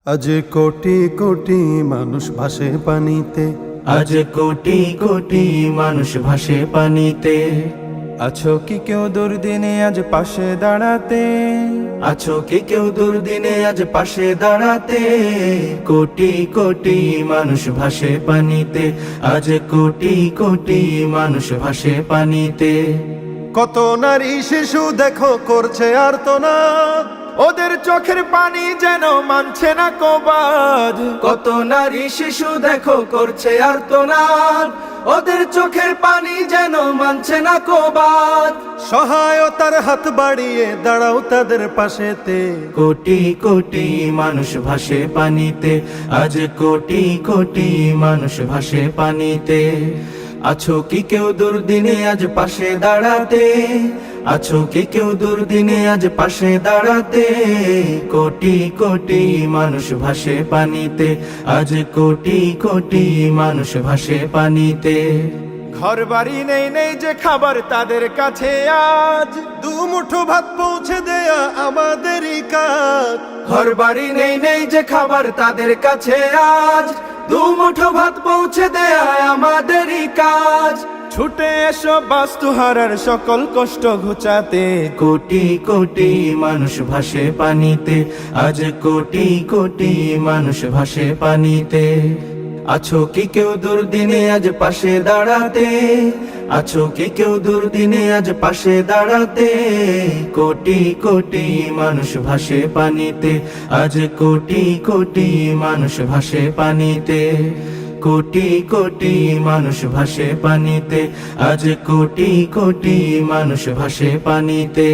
আজ কোটি কোটি মানুষ ভাসে পানিতে, আজ কোটি কোটি মানুষ ভাসে পানিতে। আছো কি কেউ দুর্দিনে আজ পাশে দাঁড়াতে? আছো কি কেউ দুর্দিনে আজ পাশে দাঁড়াতে? কোটি কোটি মানুষ ভাসে পানিতে, আজ কোটি কোটি মানুষ ভাসে পানিতে। কত নারী শিশু দেখো করছে আর্তনাদ, ওদের চোখের পানি যেন মানছে না কবাদ। কত নারী শিশু দেখো করছে আর্তনাদ, ওদের চোখের পানি যেন মানছে না কবাদ। সহায়তার হাত বাড়িয়ে দাঁড়াও তাদের পাশেতে। কোটি কোটি মানুষ ভাসে পানিতে, আজ কোটি কোটি মানুষ ভাসে পানিতে। আছো কি কেউ দুর্দিনে আজ পাশে দাঁড়াতে? আছো কি কেউ দুর্দিনে আজ পাশে দাঁড়াতে? কোটি কোটি মানুষ ভাসে পানিতে, আজ কোটি কোটি মানুষ ভাসে পানিতে। ঘর বাড়ি নেই নেই যে খাবার তাদের কাছে আজ, দুমুঠো ভাত পৌঁছে দেয়া আমাদেরই কাজ। ঘর বাড়ি নেই নেই যে খাবার তাদের কাছে আজ, দুমুঠো ভাত পৌঁছে দেয়া আমাদেরই কাজ। ছুটে এসো বাস্তুহারার সকল কষ্ট ঘুচাতে। কোটি কোটি মানুষ ভাসে পানিতে, আজ কোটি কোটি মানুষ ভাসে পানিতে। আছো কি কেউ দুর্দিনে আজ পাশে দাঁড়াতে? আছো কি কেউ দুর্দিনে আজ পাশে দাঁড়াতে? কোটি কোটি মানুষ ভাসে পানিতে, আজ কোটি কোটি মানুষ ভাসে পানিতে। কোটি কোটি মানুষ ভাসে পানিতে, আজ কোটি কোটি মানুষ ভাসে পানিতে।